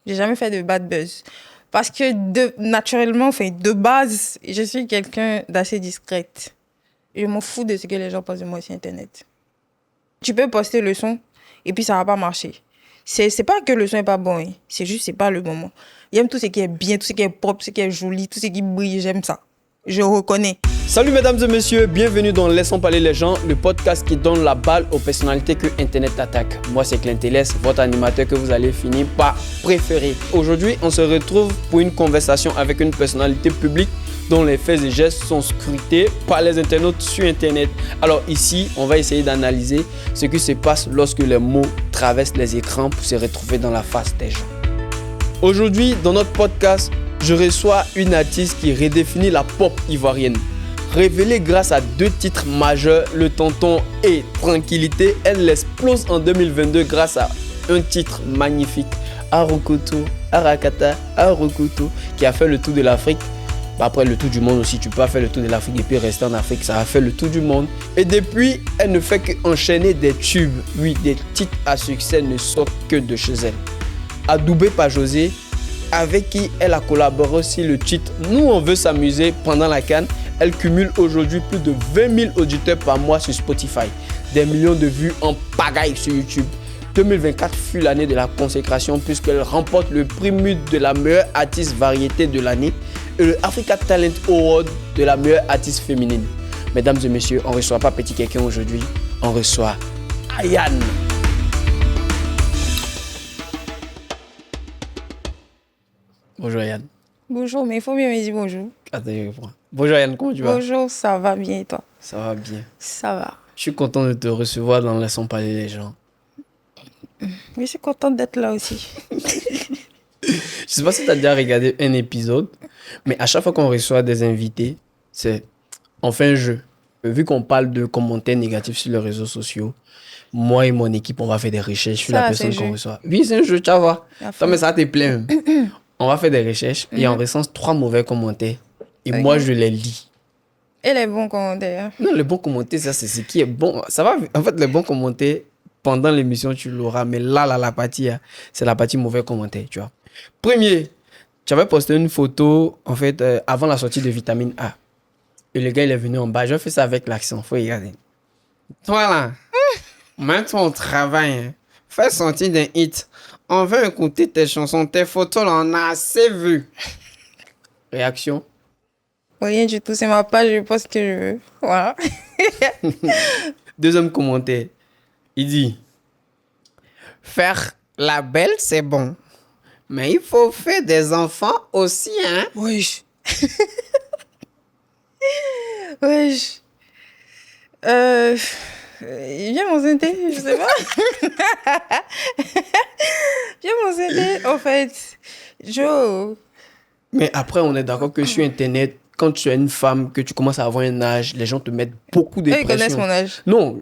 J'ai jamais fait de bad buzz. Parce que naturellement, de base, je suis quelqu'un d'assez discrète. Je m'en fous de ce que les gens pensent de moi sur Internet. Tu peux poster le son et puis ça va pas marcher. C'est pas que le son est pas bon, hein. C'est juste c'est pas le moment. J'aime tout ce qui est bien, tout ce qui est propre, tout ce qui est joli, tout ce qui brille, j'aime ça. Je reconnais. Salut mesdames et messieurs, bienvenue dans Laissons parler les gens, le podcast qui donne la balle aux personnalités que Internet attaque. Moi c'est Clinteles, votre animateur que vous allez finir par préférer. Aujourd'hui, on se retrouve pour une conversation avec une personnalité publique dont les faits et gestes sont scrutés par les internautes sur Internet. Alors ici, on va essayer d'analyser ce qui se passe lorsque les mots traversent les écrans pour se retrouver dans la face des gens. Aujourd'hui, dans notre podcast, je reçois une artiste qui redéfinit la pop ivoirienne. Révélée grâce à 2 titres majeurs, Le Tonton et Tranquillité, elle explose en 2022 grâce à un titre magnifique, Arokoto, Arakata, Arokoto, qui a fait le tour de l'Afrique. Après le tour du monde aussi, tu peux faire le tour de l'Afrique et puis rester en Afrique, ça a fait le tour du monde. Et depuis, elle ne fait qu'enchaîner des tubes. Oui, des titres à succès ne sortent que de chez elle. Adoubé par José, avec qui elle a collaboré sur le titre Nous on veut s'amuser pendant la CAN. Elle cumule aujourd'hui plus de 20 000 auditeurs par mois sur Spotify. Des millions de vues en pagaille sur YouTube. 2024 fut l'année de la consécration puisqu'elle remporte le prix MUD de la meilleure artiste variété de l'année et le Africa Talent Award de la meilleure artiste féminine. Mesdames et messieurs, on ne reçoit pas Petit Quelqu'un aujourd'hui, on reçoit Ayane. Bonjour Ayane. Bonjour, mais il faut bien me dire bonjour. Attends, je reprends. Bonjour Ayane, comment tu vas? Bonjour, ça va bien et toi? Ça va bien. Ça va. Je suis content de te recevoir dans Laissons parler les gens. Je suis contente d'être là aussi. Je sais pas si tu as déjà regardé un épisode, mais à chaque fois qu'on reçoit des invités, on fait un jeu. Vu qu'on parle de commentaires négatifs sur les réseaux sociaux, moi et mon équipe, on va faire des recherches sur la personne qu'on reçoit. Oui, c'est un jeu, tu vas voir. Toi, mais ça te plaît même. On va faire des recherches et on recense 3 mauvais commentaires. Et moi, je les lis. Et les bons commentaires? Non, les bons commentaires, ça, c'est ce qui est bon. Ça va, en fait, les bons commentaires, pendant l'émission, tu l'auras. Mais là, la partie, c'est la partie mauvais commentaire, tu vois. Premier, tu avais posté une photo, en fait, avant la sortie de Vitamine A. Et le gars, il est venu en bas. Je fais ça avec l'accent. Faut regarder. Toi, là, maintenant, on travaille. Hein. Fais sortir des hits. On veut écouter tes chansons. Tes photos, là, on a assez vu. Réaction? Rien du tout. C'est ma page. Je poste ce que je veux. Voilà. Deuxième commentaire. Il dit, faire la belle, c'est bon. Mais il faut faire des enfants aussi, hein? Wesh. Wesh. Viens mon synthé, je sais pas. Viens mon synthé, en fait. Joe. Mais après, on est d'accord que sur Internet, quand tu es une femme, que tu commences à avoir un âge, les gens te mettent beaucoup de pression. Ils connaissent mon âge. Non,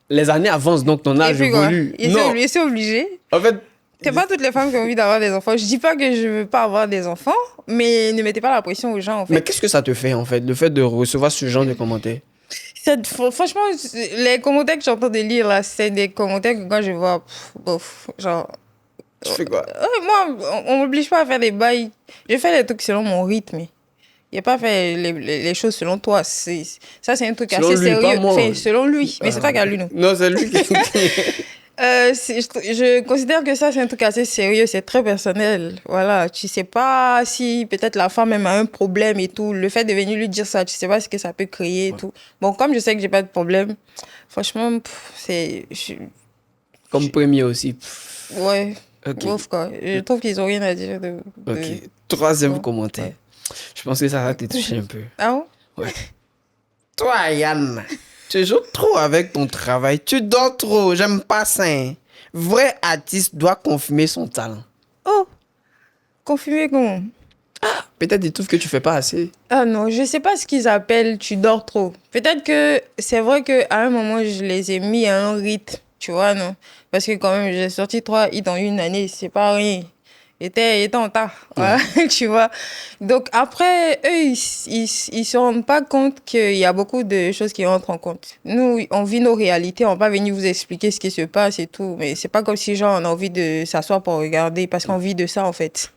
les années avancent, donc ton âge évolue. Non. C'est obligé. En fait... C'est pas toutes les femmes qui ont envie d'avoir des enfants. Je dis pas que je veux pas avoir des enfants, mais ne mettez pas la pression aux gens, en fait. Mais qu'est-ce que ça te fait, en fait, le fait de recevoir ce genre de commentaires? Franchement, les commentaires que j'entends de lire, là, c'est des commentaires que quand je vois, bof, genre... Tu fais quoi? Moi, on m'oblige pas à faire des bails. Je fais les trucs selon mon rythme. Il n'y a pas fait les choses selon toi. Ça, c'est un truc selon assez lui, sérieux. pas moi. Selon lui. Mais c'est toi qui as lu, non? Non, c'est lui qui... je considère que ça, c'est un truc assez sérieux. C'est très personnel. Voilà. Tu sais pas si peut-être la femme même a un problème et tout. Le fait de venir lui dire ça, tu sais pas ce que ça peut créer et tout. Bon, comme je sais que j'ai pas de problème, franchement, c'est... Comme premier aussi. Ouais. Okay. Ouf, quoi. Je trouve qu'ils ont rien à dire. Ok. Troisième commentaire. Ouais. Je pense que ça va te toucher un peu. Ah bon? Ouais. Toi, Yann, tu joues trop avec ton travail. Tu dors trop. J'aime pas ça. Hein. Vrai artiste doit confirmer son talent. Oh! Confirmer comment? Ah, peut-être ils trouvent que tu fais pas assez. Ah non, je sais pas ce qu'ils appellent tu dors trop. Peut-être que c'est vrai qu'à un moment, je les ai mis à un rythme. Tu vois, non? Parce que quand même, j'ai sorti 3 hits dans une année, c'est pas rien. était en retard, voilà, tu vois. Donc après, eux, ils se rendent pas compte qu'il y a beaucoup de choses qui entrent en compte. Nous, on vit nos réalités, on va pas venir vous expliquer ce qui se passe et tout, mais c'est pas comme si genre on a envie de s'asseoir pour regarder, parce qu'on vit de ça en fait.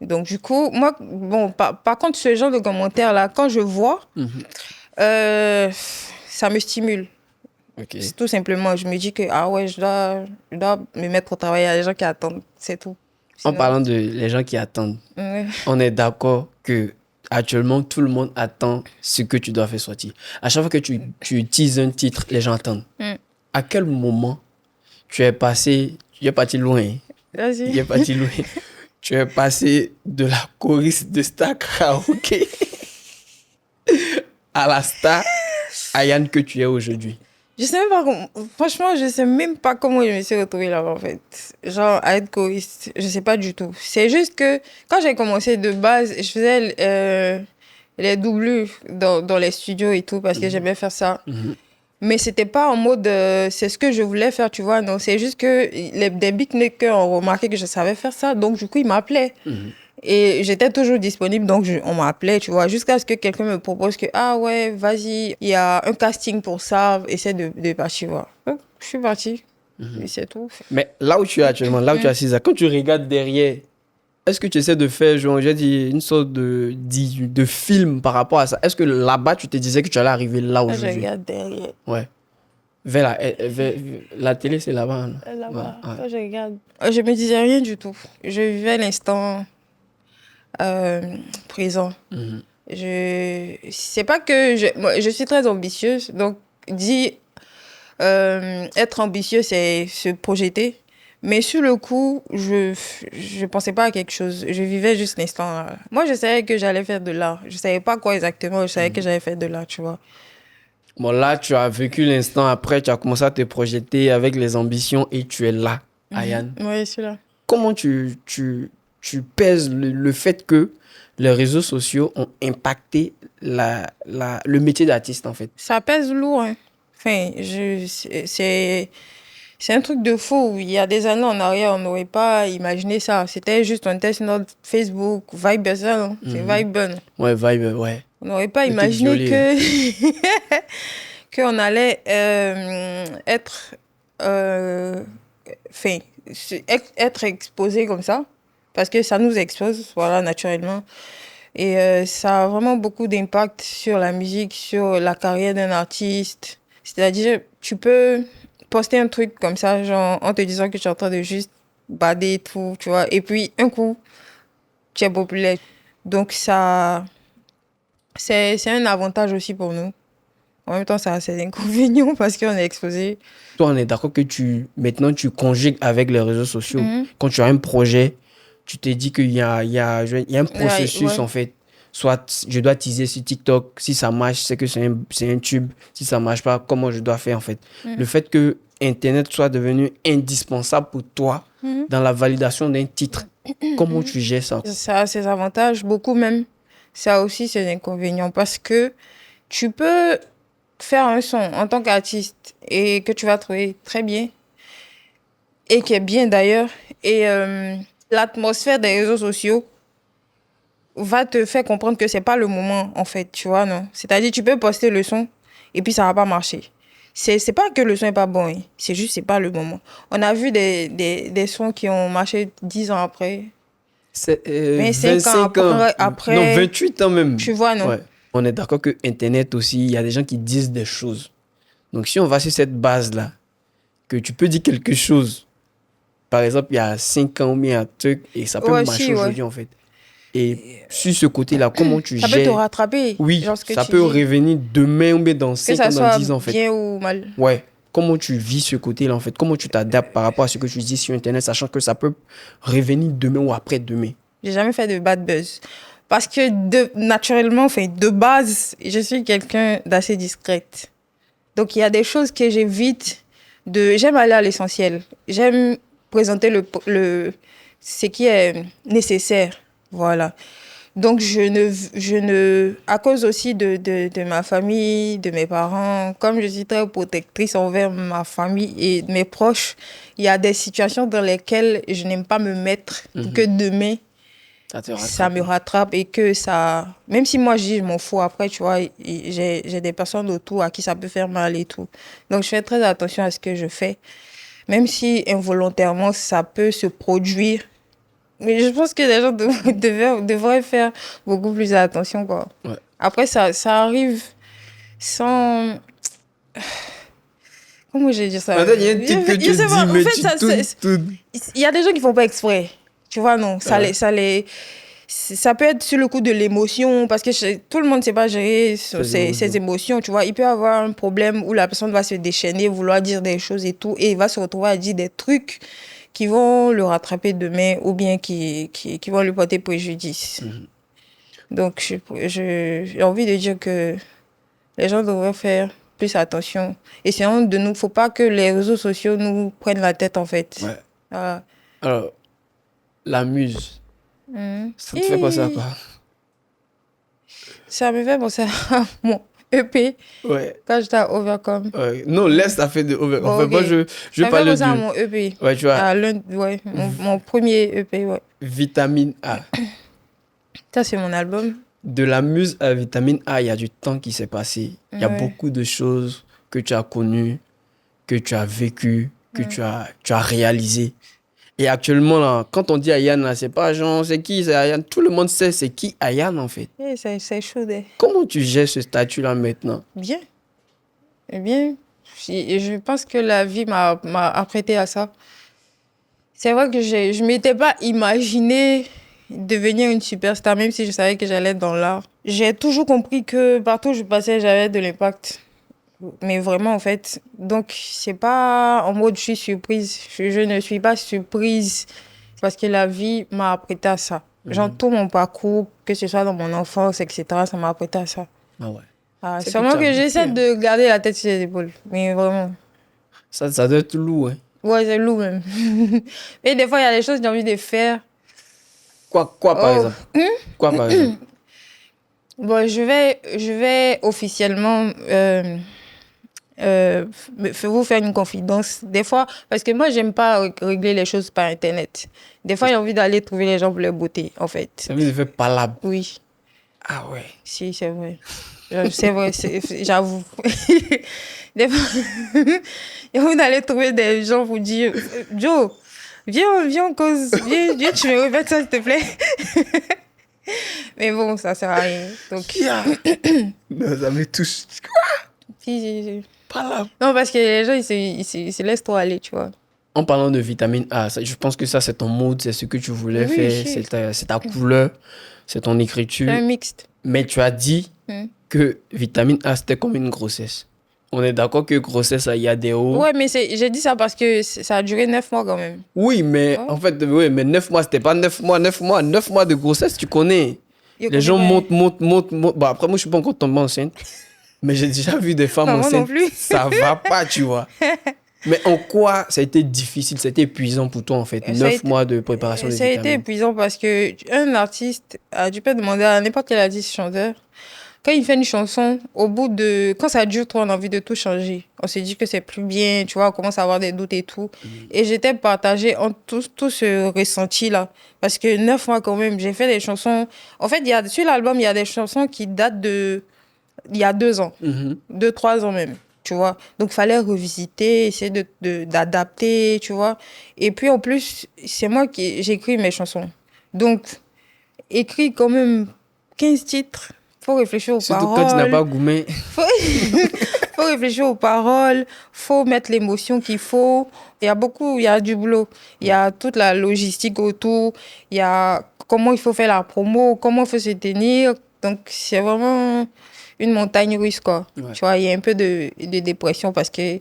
Donc du coup, moi, bon, par contre, ce genre de commentaires-là, quand je vois, ça me stimule. Ok. C'est tout simplement, je me dis que, ah ouais, je dois me mettre au travail, il y a des gens qui attendent, c'est tout. En Sinon, parlant de les gens qui attendent, ouais. on est d'accord que actuellement tout le monde attend ce que tu dois faire sortir. À chaque fois que tu utilises un titre, les gens attendent. À quel moment tu es parti loin? Vas-y. Tu es parti loin. Tu es passé de la choriste de Star Karaoke à la star Ayane que tu es aujourd'hui. Je sais même pas comment, franchement, je sais même pas comment je me suis retrouvée là-bas, en fait. Genre, à être choriste, je sais pas du tout. C'est juste que, quand j'ai commencé de base, je faisais les doublures dans les studios et tout, parce que j'aimais faire ça. Mais c'était pas en mode, c'est ce que je voulais faire, tu vois, non. C'est juste que des beatmakers ont remarqué que je savais faire ça, donc du coup, ils m'appelaient. Et j'étais toujours disponible, donc on m'appelait, tu vois, jusqu'à ce que quelqu'un me propose que, ah ouais, vas-y, il y a un casting pour ça, essaie de partir voir. Donc, je suis partie, et c'est tout. Mais là où tu es actuellement, là où tu es assise, quand tu regardes derrière, est-ce que tu essaies de faire, genre, j'ai dit, une sorte de film par rapport à ça? Est-ce que là-bas, tu te disais que tu allais arriver là Là, je aujourd'hui? regarde derrière. Ouais. Vers la télé, c'est là-bas. Là. Là-bas, Ouais. quand je regarde. Je me disais rien du tout. Je vivais l'instant présent. C'est pas que moi, je suis très ambitieuse, donc être ambitieux, c'est se projeter. Mais sur le coup, je pensais pas à quelque chose. Je vivais juste l'instant là. Moi, je savais que j'allais faire de l'art. Je savais pas quoi exactement, je savais que j'allais faire de l'art, tu vois. Bon, là, tu as vécu l'instant après, tu as commencé à te projeter avec les ambitions et tu es là, Ayane. Oui, je suis là. Comment tu pèses le fait que les réseaux sociaux ont impacté le métier d'artiste, en fait? Ça pèse lourd, hein. Enfin, c'est un truc de fou. Il y a des années en arrière, on n'aurait pas imaginé ça. C'était juste un test notre Facebook, Viber, ça, non? C'est Viber. Ouais, Vibe, ouais. On n'aurait pas Le truc imaginé violet. qu'on allait être, enfin, être exposé comme ça. Parce que ça nous expose, voilà, naturellement. Et ça a vraiment beaucoup d'impact sur la musique, sur la carrière d'un artiste. C'est-à-dire, tu peux poster un truc comme ça, genre en te disant que tu es en train de juste bader et tout, tu vois. Et puis, un coup, tu es populaire. Donc, ça, c'est un avantage aussi pour nous. En même temps, ça a ses inconvénients parce qu'on est exposé. Toi, on est d'accord que maintenant, tu conjugues avec les réseaux sociaux. Quand tu as un projet, tu te dis qu'il y a un processus, ouais. en fait. Soit je dois teaser sur TikTok. Si ça marche, c'est que c'est un tube. Si ça marche pas, comment je dois faire, en fait. Le fait que Internet soit devenu indispensable pour toi dans la validation d'un titre, comment tu gères ça? Ça a ses avantages, beaucoup même. Ça a aussi ses inconvénients parce que tu peux faire un son en tant qu'artiste et que tu vas trouver très bien et qui est bien d'ailleurs. Et l'atmosphère des réseaux sociaux va te faire comprendre que c'est pas le moment, en fait, tu vois, non? C'est-à-dire, tu peux poster le son et puis ça va pas marcher. C'est pas que le son est pas bon, hein. C'est juste, c'est pas le moment. On a vu des sons qui ont marché 10 ans après. C'est 25 ans après. Non, 28 ans même. Tu vois, non? Ouais. On est d'accord que Internet aussi, il y a des gens qui disent des choses. Donc, si on va sur cette base-là, que tu peux dire quelque chose, par exemple, il y a 5 ans ou bien un truc, et ça peut marcher aujourd'hui, en fait. Et sur ce côté-là, comment tu gères? Ça peut te rattraper. Oui, genre ce que ça tu peut dis. revenir demain ou bien dans 5 ans, dans 10 ans, en Que ça soit fait. bien ou mal. Ouais. Comment tu vis ce côté-là, en fait? Comment tu t'adaptes par rapport à ce que tu dis sur Internet, sachant que ça peut revenir demain ou après-demain? J'ai jamais fait de bad buzz. Parce que naturellement, enfin, de base, je suis quelqu'un d'assez discrète. Donc, il y a des choses que j'évite de... J'aime aller à l'essentiel. J'aime présenter ce qui est nécessaire. Voilà. Donc, à cause aussi de ma famille, de mes parents, comme je suis très protectrice envers ma famille et mes proches, il y a des situations dans lesquelles je n'aime pas me mettre pour que demain, ça me rattrape et que ça... Même si moi, je dis, je m'en fous après, tu vois, j'ai des personnes autour à qui ça peut faire mal et tout. Donc, je fais très attention à ce que je fais. Même si involontairement, ça peut se produire. Mais je pense que les gens devraient faire beaucoup plus attention, quoi. Ouais. Après, ça arrive sans... Comment je vais dire ça? Attends, il y a un truc que tu dis, mais il y a des gens qui font pas exprès. Tu vois, non. Ça peut être sur le coup de l'émotion, parce que tout le monde ne sait pas gérer ses émotions, tu vois. Il peut y avoir un problème où la personne va se déchaîner, vouloir dire des choses et tout, et il va se retrouver à dire des trucs qui vont le rattraper demain ou bien qui vont lui porter préjudice. Donc, j'ai envie de dire que les gens devraient faire plus attention. Et sinon, il ne faut pas que les réseaux sociaux nous prennent la tête, en fait. Ouais. Voilà. Alors, la muse, ça te fait penser à quoi? Ça me fait penser à mon EP quand j'étais à Overcome. Non, laisse ça fait de Overcome. Bon, enfin, moi, je ça parle me fait penser à du... mon EP. Ouais, tu vois. Mon premier EP, ouais. Vitamine A. Ça, c'est mon album. De la muse à Vitamine A, il y a du temps qui s'est passé. Il y a beaucoup de choses que tu as connues, que tu as vécues, que tu as réalisées. Et actuellement, là, quand on dit Ayane, c'est pas genre, c'est qui, c'est Ayane. Tout le monde sait c'est qui Ayane, en fait. C'est chaud. Comment tu gères ce statut-là maintenant? Bien. Bien. Je pense que la vie m'a apprêté à ça. C'est vrai que je ne m'étais pas imaginé devenir une superstar, même si je savais que j'allais être dans l'art. J'ai toujours compris que partout où je passais, j'avais de l'impact. Mais vraiment, en fait. Donc, c'est pas en mode je suis surprise. Je ne suis pas surprise parce que la vie m'a apprêté à ça. Genre, tout mon parcours, que ce soit dans mon enfance, etc., ça m'a apprêté à ça. Ah ouais. C'est seulement que j'essaie de garder la tête sur les épaules. Mais vraiment. Ça doit être lourd, hein. Ouais, c'est lourd même. Et des fois, il y a des choses que j'ai envie de faire. Quoi par exemple? Quoi par exemple? Bon, je vais officiellement vous faire une confidence. Des fois, parce que moi, j'aime pas régler les choses par Internet. Des fois, j'ai envie d'aller trouver les gens pour leur beauté, en fait. Ça veut dire faire palabre. Oui. Ah ouais. Si, c'est vrai. C'est vrai, j'avoue. Des fois, j'ai envie d'aller trouver des gens pour dire Joe, viens en cause. Viens, tu me répètes ça, s'il te plaît. Mais bon, ça sert à rien. Donc... Non, ça me touche. Quoi? Si. Palabre. Non, parce que les gens, ils se laissent trop aller, tu vois. En parlant de vitamine A, je pense que ça, c'est ton mood, c'est ce que tu voulais faire, c'est ta couleur, c'est ton écriture. C'est un mixte. Mais tu as dit que vitamine A, c'était comme une grossesse. On est d'accord que grossesse, il y a des hauts. Ouais, mais j'ai dit ça parce que ça a duré 9 mois quand même. Oui, mais en fait, mais 9 mois, c'était pas 9 mois. 9 mois de grossesse, tu connais. Les gens montent. Bon, après, moi, je suis pas encore tombée enceinte. Mais j'ai déjà vu des femmes enceintes. Non plus. Ça va pas, tu vois. Mais en quoi ça a été difficile, ça a été épuisant pour toi, en fait, 9 mois de préparation de vitamines? Ça a été épuisant parce qu'un artiste, tu peux demander à n'importe quel artiste chanteur, quand il fait une chanson, quand ça dure trop, on a envie de tout changer. On se dit que c'est plus bien, tu vois, on commence à avoir des doutes et tout. Et j'étais partagée en tout ce ressenti-là. Parce que 9 mois quand même, j'ai fait des chansons. En fait, sur l'album, il y a des chansons qui datent il y a 2 ans, 2-3 ans même. Tu vois, donc il fallait revisiter, essayer d'adapter, tu vois. Et puis en plus, c'est moi qui j'écris mes chansons. Donc, écrit quand même 15 titres, faut réfléchir aux paroles. Surtout quand tu n'as pas gourmet. Faut réfléchir aux paroles, faut mettre l'émotion qu'il faut. Il y a du boulot. Il y a toute la logistique autour, il y a comment il faut faire la promo, comment il faut se tenir. Donc, c'est vraiment... une montagne russe, quoi. Ouais. Tu vois, il y a un peu de dépression parce que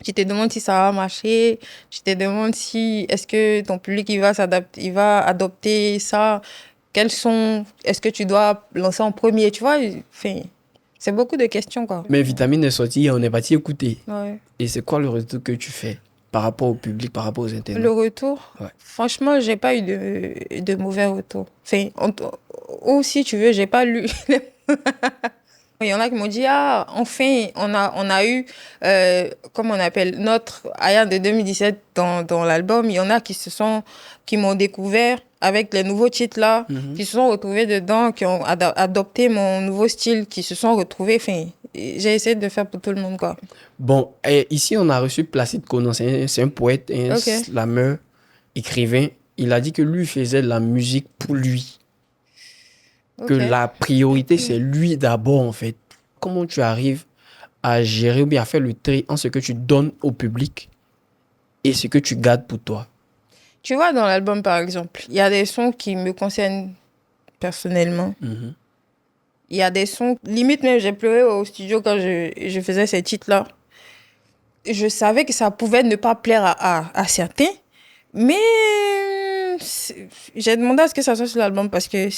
tu te demandes si ça va marcher, tu te demandes si est-ce que ton public il va adopter ça, est-ce que tu dois lancer en premier, tu vois, enfin, c'est beaucoup de questions, quoi. Mais Vitamine est sorti et on est parti écouter. Ouais. Et c'est quoi le retour que tu fais? par rapport au public, par rapport aux internautes? Le retour, Ouais. franchement, j'ai pas eu de mauvais retours. Enfin, ou si tu veux, j'ai pas lu. Il y en a qui m'ont dit, ah, enfin, on a eu, comment on appelle, notre Aya de 2017 dans l'album. Il y en a qui m'ont découvert avec les nouveaux titres là, qui se sont retrouvés dedans, qui ont adopté mon nouveau style, qui se sont retrouvés. Enfin, j'ai essayé de faire pour tout le monde, quoi. Bon, et ici, on a reçu Placide Conan. C'est un poète, un Ok. slameur, écrivain. Il a dit que lui faisait de la musique pour lui. Que Ok. la priorité, c'est lui d'abord, en fait. Comment tu arrives à gérer ou bien à faire le tri en ce que tu donnes au public et ce que tu gardes pour toi? Tu vois, dans l'album, par exemple, il y a des sons qui me concernent personnellement. Mhm. Il y a des sons, limite même, j'ai pleuré au studio quand je faisais ces titres-là. Je savais que ça pouvait ne pas plaire à certains, mais j'ai demandé à ce que ça soit sur l'album parce que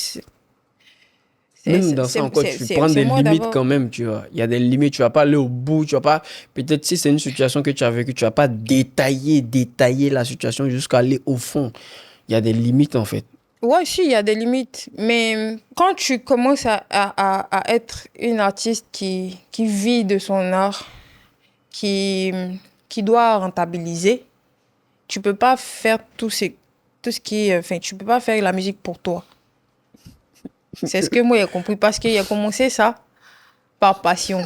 Même dans ça encore, tu prends des moi limites d'abord. quand même, tu vois. Il y a des limites, tu vas pas aller au bout, tu vas pas... Peut-être si c'est une situation que tu as vécue, tu vas pas détailler la situation jusqu'à aller au fond. Il y a des limites, en fait. Ouais, si, il y a des limites. Mais quand tu commences à être une artiste qui vit de son art, qui doit rentabiliser, tu peux pas faire tout ce qui est... Enfin, tu peux pas faire la musique pour toi. C'est ce que moi j'ai compris parce qu'il a commencé ça par passion.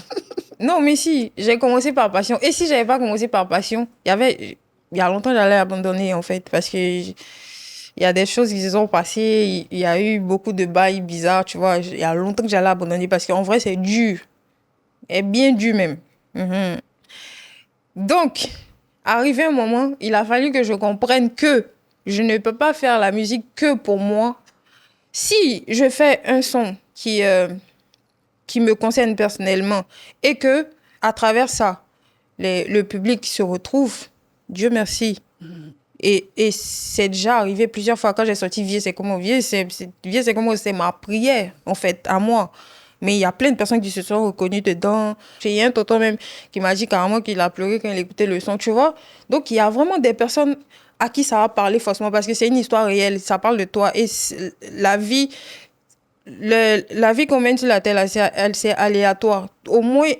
Non, mais si, j'ai commencé par passion. Et si j'avais pas commencé par passion, il y a longtemps j'allais abandonner en fait parce que il y a des choses qui se sont passées, il y a eu beaucoup de bails bizarres, tu vois. Il y a longtemps que j'allais abandonner parce qu'en vrai c'est dur, et bien dur même. Mhm. Donc, arrivé un moment, il a fallu que je comprenne que je ne peux pas faire la musique que pour moi. Si je fais un son qui me concerne personnellement et que, à travers ça, le public se retrouve, Dieu merci. Et c'est déjà arrivé plusieurs fois quand j'ai sorti Vieux, c'est comment Vieux, Vieux, c'est comment c'est ma prière, en fait, à moi. Mais il y a plein de personnes qui se sont reconnues dedans. Il y a un tonton même qui m'a dit carrément qu'il a pleuré quand il écoutait le son, tu vois. Donc, il y a vraiment des personnes à qui ça va parler forcément parce que c'est une histoire réelle, ça parle de toi. Et la vie, la vie qu'on mène sur la terre, c'est aléatoire. Au moins,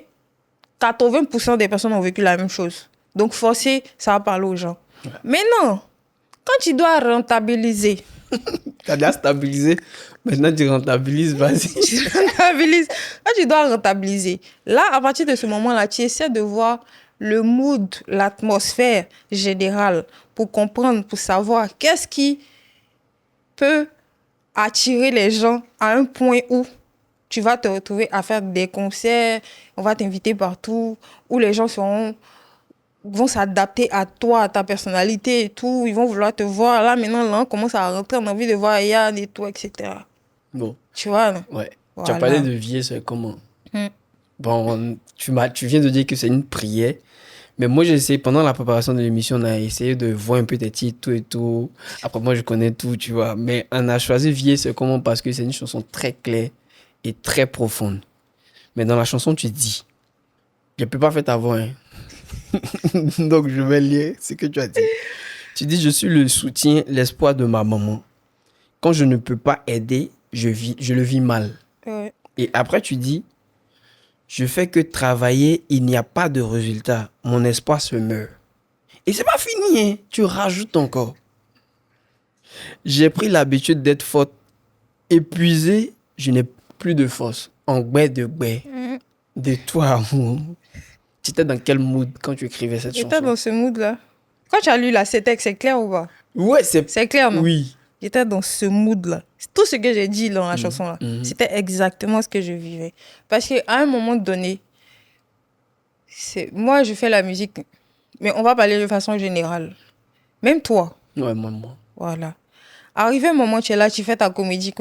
80% des personnes ont vécu la même chose. Donc, forcément, ça va parler aux gens. Ouais. Mais non, quand tu dois rentabiliser... Tu as déjà stabilisé, maintenant tu rentabilises, vas-y. Tu rentabilises. Quand tu dois rentabiliser, là, à partir de ce moment-là, tu essaies de voir le mood, l'atmosphère générale pour comprendre, pour savoir qu'est-ce qui peut attirer les gens à un point où tu vas te retrouver à faire des concerts, on va t'inviter partout, où les gens vont s'adapter à toi, à ta personnalité et tout. Ils vont vouloir te voir. Là, maintenant, là, on commence à rentrer, on a envie de voir Yann et tout, etc. Bon. Tu vois, non? Ouais. Voilà. Tu as parlé de Vieux, c'est comment? Bon, tu viens de dire que c'est une prière. Mais moi, j'ai essayé, pendant la préparation de l'émission, on a essayé de voir un peu tes titres, tout et tout. Après, moi, je connais tout, tu vois. Mais on a choisi Vieux, c'est comment? Parce que c'est une chanson très claire et très profonde. Mais dans la chanson, tu dis, je ne peux pas faire ta voix, hein. Donc, je vais lire ce que tu as dit. Tu dis, je suis le soutien, l'espoir de ma maman. Quand je ne peux pas aider, je le vis mal. Ouais. Et après, tu dis, je fais que travailler, il n'y a pas de résultat. Mon espoir se meurt. Et c'est pas fini, hein. Tu rajoutes encore. J'ai pris l'habitude d'être forte. Épuisé, je n'ai plus de force. En gbé de gbé. De toi, amour. Tu étais dans quel mood quand tu écrivais cette chanson? J'étais dans ce mood-là. Quand tu as lu la CETEC, c'est clair ou pas? Ouais, c'est clair, non? Oui. J'étais dans ce mood-là. Tout ce que j'ai dit dans la chanson-là, c'était exactement ce que je vivais. Parce qu'à un moment donné, moi, je fais la musique, mais on va parler de façon générale. Même toi. Ouais, moi. Voilà. Arrivé un moment, tu es là, tu fais ta comédie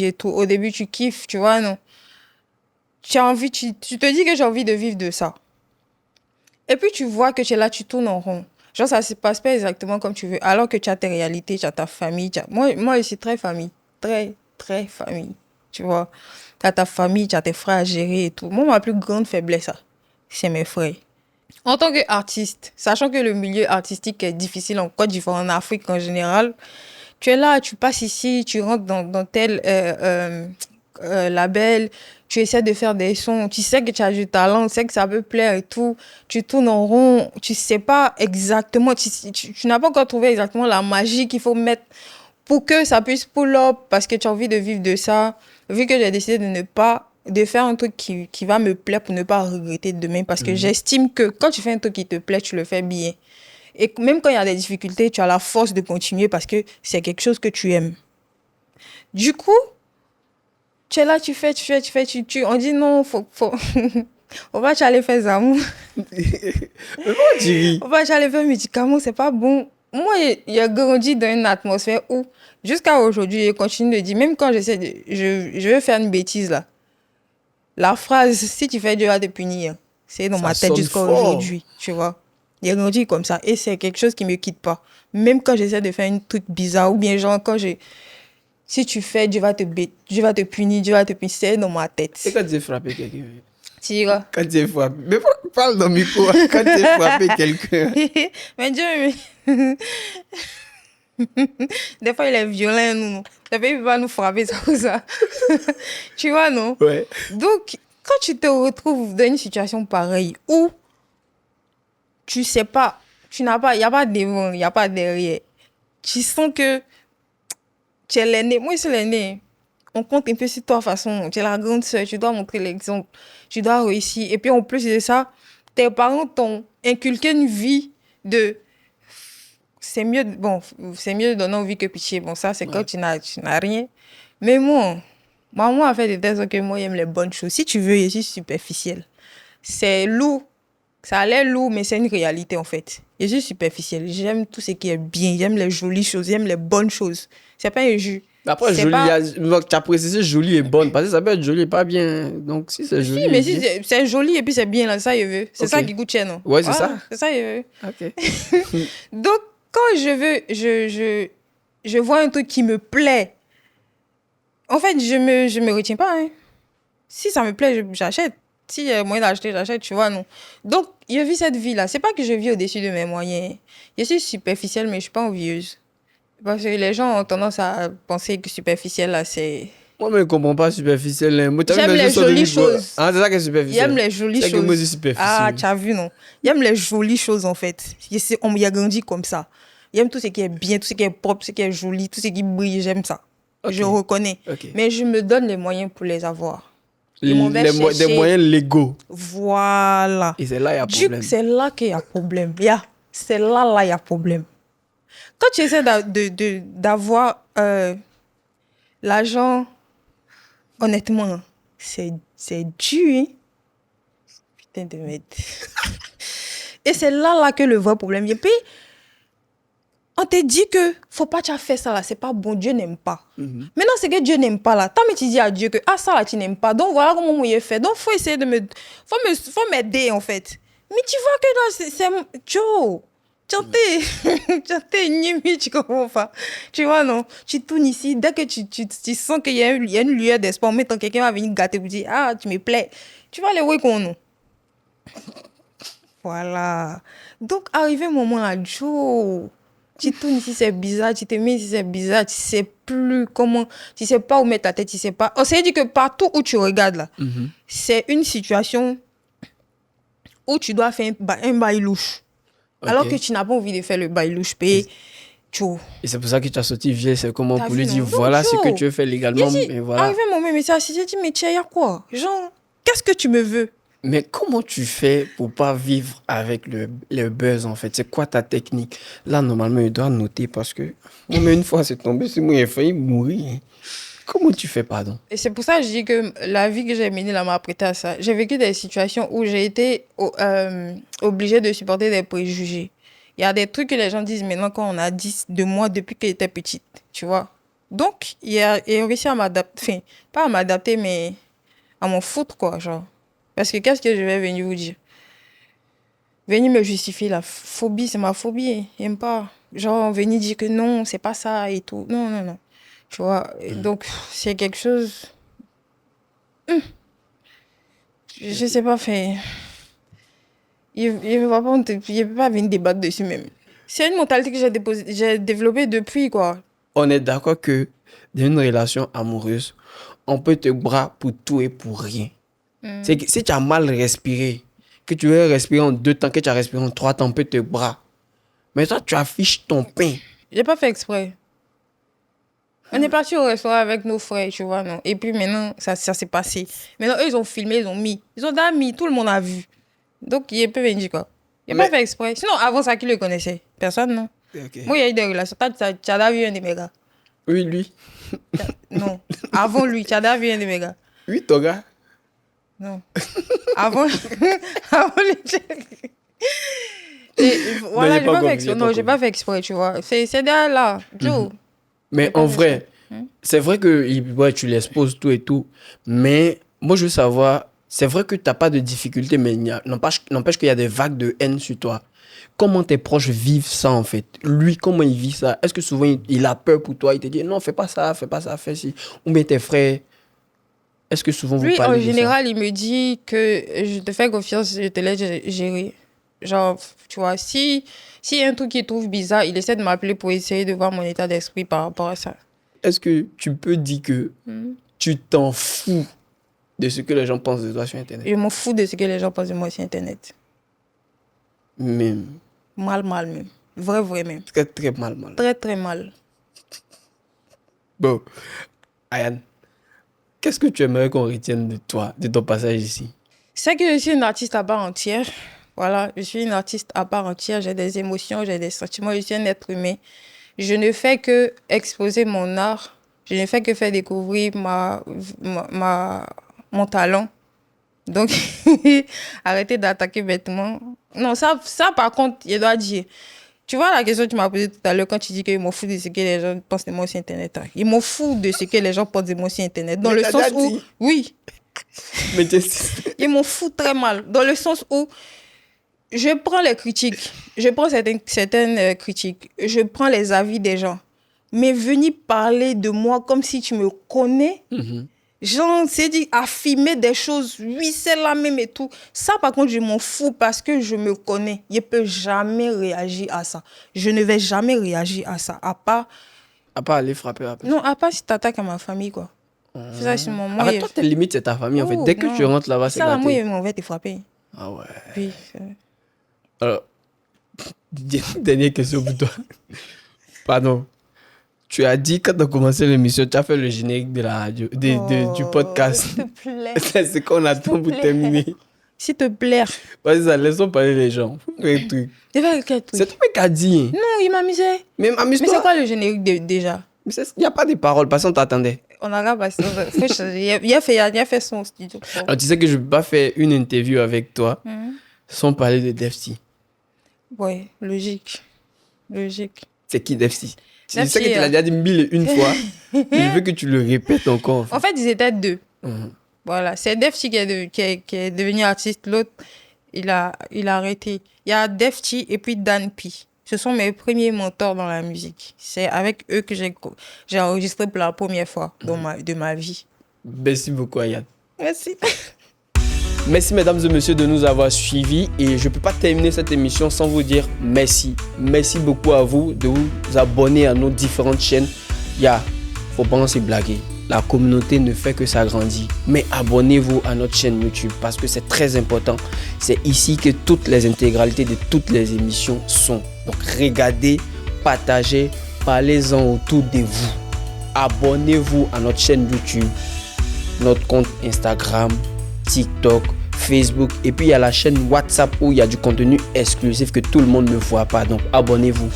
et tout. Au début, tu kiffes, tu vois, non? Tu as envie, tu te dis que j'ai envie de vivre de ça. Et puis, tu vois que tu es là, tu tournes en rond. Genre, ça ne se passe pas exactement comme tu veux. Alors que tu as tes réalités, tu as ta famille. Moi, je suis très famille. Très, très famille. Tu vois. Tu as ta famille, tu as tes frères à gérer et tout. Moi, ma plus grande faiblesse, c'est mes frères. En tant qu'artiste, sachant que le milieu artistique est difficile en Côte d'Ivoire, en Afrique en général, tu es là, tu passes ici, tu rentres dans tel label, tu essaies de faire des sons, tu sais que tu as du talent, tu sais que ça peut plaire et tout, tu tournes en rond, tu sais pas exactement, tu n'as pas encore trouvé exactement la magie qu'il faut mettre pour que ça puisse pull up parce que tu as envie de vivre de ça. Vu que j'ai décidé de faire un truc qui va me plaire pour ne pas regretter demain parce que j'estime que quand tu fais un truc qui te plaît, tu le fais bien. Et même quand il y a des difficultés, tu as la force de continuer parce que c'est quelque chose que tu aimes. Du coup, tu es là, tu fais. On dit non, faut pas aller faire Zamou. Mais pourquoi tu ris? Faut pas aller faire médicaments, c'est pas bon. Moi, j'ai grandi dans une atmosphère où, jusqu'à aujourd'hui, je continue de dire, même quand je veux faire une bêtise là, la phrase, si tu fais Dieu va te punir, c'est dans ma tête jusqu'à aujourd'hui, tu vois. J'ai grandi comme ça et c'est quelque chose qui me quitte pas. Même quand j'essaie de faire un truc bizarre ou bien genre si tu fais, Dieu va te punir, c'est dans ma tête. Et quand tu as frappé quelqu'un? Tira. Quand tu as frappé. Mais parle dans le micro. Quand tu as frappé quelqu'un. Mais Dieu, des fois il est violent, nous. Des fois il va nous frapper, ça ou ça. Tu vois, non? Ouais. Donc, quand tu te retrouves dans une situation pareille où tu sais pas, il n'y a pas devant, il n'y a pas derrière, tu sens que tu es l'aîné. Moi, c'est l'aîné. On compte un peu sur toi, de toute façon. Tu es la grande sœur, tu dois montrer l'exemple. Tu dois réussir. Et puis, en plus de ça, tes parents t'ont inculqué une vie de... C'est mieux de donner envie que pitié. Bon, ça, c'est quand tu n'as rien. Mais moi, maman a fait des tests que moi, j'aime les bonnes choses. Si tu veux, je suis superficielle. C'est lourd. Ça a l'air lourd, mais c'est une réalité, en fait. Je suis superficielle. J'aime tout ce qui est bien. J'aime les jolies choses. J'aime les bonnes choses. C'est pas un jus. Après, joli, tu as précisé joli et bonne. Parce que ça peut être joli et pas bien. Donc, si c'est joli. Si, mais si c'est joli et puis c'est bien, là, ça, je veux. C'est ça qui coûte cher, non? Ouais, c'est ça. C'est ça, je veux. Ok. Donc, quand je vois un truc qui me plaît, en fait, je me retiens pas. Hein. Si ça me plaît, j'achète. Si il y a moyen d'acheter, j'achète, tu vois, non. Donc, je vis cette vie-là. C'est pas que je vis au-dessus de mes moyens. Je suis superficielle, mais je suis pas envieuse. Parce que les gens ont tendance à penser que superficielle, là, c'est... Moi, je ne comprends pas superficiel. J'aime les jolies choses. Ah, c'est ça qui est superficiel. J'aime les jolies choses. C'est que moi, je suis superficiel. Ah, tu as vu, non? J'aime les jolies choses, en fait. On y a grandi comme ça. J'aime tout ce qui est bien, tout ce qui est propre, tout ce qui est joli, tout ce qui brille, j'aime ça. Okay. Je reconnais. Okay. Mais je me donne les moyens pour les avoir. Des moyens légaux. Voilà. Et c'est là qu'il y a problème. C'est là qu'il y a problème. C'est là il y a problème. Quand tu essaies d'avoir l'argent, honnêtement, c'est dur. Hein? Putain de merde. Et c'est là que le vrai problème. Et puis, on te dit que faut pas tu faire ça là, c'est pas bon, Dieu n'aime pas. Maintenant, c'est que Dieu n'aime pas là. Tant que tu dis à Dieu que ça là, tu n'aimes pas. Donc voilà comment moi j'ai fait. Donc faut essayer de faut m'aider en fait. Mais tu vois que là, c'est Joe. Tu comprends pas. Tu vois, non? Tu tournes ici, dès que tu sens qu'il y a une lueur d'espoir, mais quand quelqu'un va venir gâter pour dire, tu me plais. Tu vas les voir qu'on nous. Voilà. Donc, arrivé un moment là, Joe, tu tournes ici, c'est bizarre, tu te mets ici, c'est bizarre, tu sais plus comment, tu sais pas où mettre ta tête, tu sais pas. On s'est dit que partout où tu regardes là, c'est une situation où tu dois faire un bail louche. Okay. Alors que tu n'as pas envie de faire le bail louche, payer. Et c'est pour ça que tu as sorti vieux, c'est comment pour lui dire voilà ce que tu veux faire légalement. Et voilà. Arrivé un moment, mais ça, j'ai dit, mais tiens, il y a quoi? Genre, qu'est-ce que tu me veux? Mais comment tu fais pour pas vivre avec le buzz en fait? C'est quoi ta technique? Là, normalement, il doit noter parce que moi, une fois c'est tombé, c'est moi, il a failli mourir. Comment tu fais, pardon? Et c'est pour ça que je dis que la vie que j'ai menée là m'a apprêté à ça. J'ai vécu des situations où j'ai été obligée de supporter des préjugés. Il y a des trucs que les gens disent maintenant quand on a 10 de moi depuis que j'étais petite, tu vois. Donc, il a réussi à m'adapter, enfin, pas à m'adapter, mais à m'en foutre, quoi, genre. Parce que qu'est-ce que je vais venir vous dire? Venir me justifier la phobie, c'est ma phobie. J'aime pas. Genre, venir dire que non, c'est pas ça et tout. Non, non, non. Tu vois, donc c'est quelque chose... Je sais pas faire... Il ne peut pas venir débattre dessus même. C'est une mentalité que j'ai développée depuis, quoi. On est d'accord que dans une relation amoureuse, on peut te bras pour tout et pour rien. C'est que si tu as mal respiré, que tu veux respirer en 2 temps, que tu as respiré en 3 temps, on peut te bras. Mais toi, tu affiches ton pain. J'ai pas fait exprès. On est parti au restaurant avec nos frères, tu vois, non. Et puis maintenant, ça s'est passé. Maintenant, eux, ils ont filmé, ils ont mis. Ils ont mis, tout le monde a vu. Donc, il peut venir, quoi. Il n'a pas fait exprès. Sinon, avant ça, qui le connaissait? Personne, non. Okay. Moi, il y a eu des relations. Tu as vu un de mes gars? Oui, lui. Non. Avant lui, tu as vu un de mes gars? Oui, ton gars. Non. Avant lui. Voilà, j'ai pas fait exprès, tu vois. C'est derrière là, Joe. Mais en vrai, c'est vrai que ouais, tu l'exposes tout et tout. Mais moi, je veux savoir, c'est vrai que tu n'as pas de difficulté, mais n'empêche qu'il y a des vagues de haine sur toi. Comment tes proches vivent ça, en fait? Lui, comment il vit ça? Est-ce que souvent, il a peur pour toi? Il te dit, non, fais pas ça, fais ci. Ou bien tes frères, est-ce que souvent vous parlez de ça? Lui, en général, il me dit que je te fais confiance, je te laisse gérer. Genre, tu vois, si y a un truc qu'il trouve bizarre, il essaie de m'appeler pour essayer de voir mon état d'esprit par rapport à ça. Est-ce que tu peux dire que tu t'en fous de ce que les gens pensent de toi sur Internet? Je m'en fous de ce que les gens pensent de moi sur Internet. Même. Mal même. Vrai même. Très, très mal. Très mal. Bon, Ayane, qu'est-ce que tu aimerais qu'on retienne de toi, de ton passage ici? C'est que je suis une artiste à part entière. Voilà, je suis une artiste à part entière. J'ai des émotions, j'ai des sentiments. Je suis un être humain. Je ne fais que exposer mon art. Je ne fais que faire découvrir mon talent. Donc, arrêtez d'attaquer bêtement. Non, ça par contre, je dois dire. Tu vois la question que tu m'as posée tout à l'heure quand tu dis que je m'en fous de ce que les gens pensent de moi sur Internet. Il m'en fout de ce que les gens pensent de moi sur Internet. Dans le sens où... Oui. Mais ils m'en foutent très mal. Dans le sens où je prends les critiques. Je prends certaines critiques. Je prends les avis des gens. Mais venir parler de moi comme si tu me connais... Genre, c'est dit, affirmer des choses, oui, c'est la même et tout. Ça, par contre, je m'en fous parce que je me connais. Je ne peux jamais réagir à ça. Je ne vais jamais réagir à ça. À part aller frapper après. Non, à part si tu attaques à ma famille, quoi. C'est ça, c'est mon moi. Arrête, toi, tes limites, c'est ta famille, en fait. Dès que tu rentres là-bas, c'est gâté. Ça, moi, je m'en vais te frapper. Ah ouais. Oui. Alors, dernière question pour toi. Pardon. Tu as dit, quand tu as commencé l'émission, tu as fait le générique de la radio, du podcast. S'il te plaît. C'est ce qu'on attend pour terminer. S'il te plaît. Vas-y, ça, laissons parler les gens. Quel truc. C'est toi qui as dit. Non, il m'amusait. Mais amuse-toi. Mais c'est quoi le générique déjà? Il n'y a pas de paroles, parce qu'on t'attendait. On a passé. Il a fait son studio. Alors, tu sais que je ne peux pas faire une interview avec toi sans parler de Defty. Oui, logique. C'est qui Defty? Je sais que tu l'as déjà dit 1001 fois, mais je veux que tu le répètes encore. En fait, ils étaient 2. Voilà, c'est Defty qui est devenu artiste. L'autre, il a arrêté. Il y a Defty et puis Dan P. Ce sont mes premiers mentors dans la musique. C'est avec eux que j'ai enregistré pour la première fois de ma vie. Merci beaucoup, Ayane. Merci. Merci mesdames et messieurs de nous avoir suivis et je ne peux pas terminer cette émission sans vous dire merci. Merci beaucoup à vous de vous abonner à nos différentes chaînes. Faut pas se blaguer. La communauté ne fait que s'agrandir. Mais abonnez-vous à notre chaîne YouTube parce que c'est très important. C'est ici que toutes les intégralités de toutes les émissions sont. Donc regardez, partagez, parlez-en autour de vous. Abonnez-vous à notre chaîne YouTube, notre compte Instagram, TikTok, Facebook et puis il y a la chaîne WhatsApp où il y a du contenu exclusif que tout le monde ne voit pas. Donc abonnez-vous.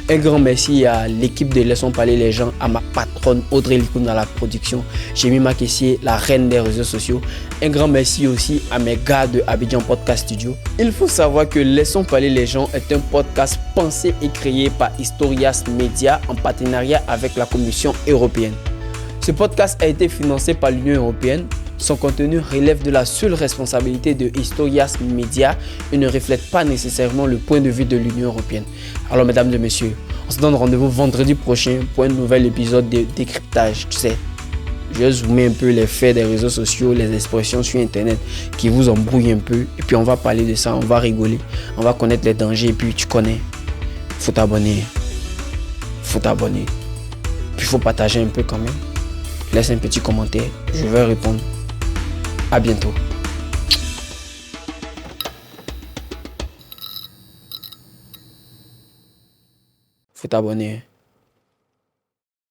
Un grand merci à l'équipe de Laissons parler les gens, à ma patronne Audrey Likoun dans la production, Jemima Kessier, la reine des réseaux sociaux. Un grand merci aussi à mes gars de Abidjan Podcast Studio. Il faut savoir que Laissons parler les gens est un podcast pensé et créé par Historias Media en partenariat avec la Commission européenne. Ce podcast a été financé par l'Union européenne. Son contenu relève de la seule responsabilité de Historias Media et ne reflète pas nécessairement le point de vue de l'Union européenne. Alors mesdames et messieurs, on se donne rendez-vous vendredi prochain pour un nouvel épisode de décryptage. Tu sais, Je vais zoomer un peu les faits des réseaux sociaux, les expressions sur Internet qui vous embrouillent un peu. Et puis on va parler de ça, on va rigoler, on va connaître les dangers. Et puis tu connais, faut t'abonner. Faut t'abonner. Puis il faut partager un peu quand même. Laisse un petit commentaire, je vais répondre. À bientôt. Faut t'abonner.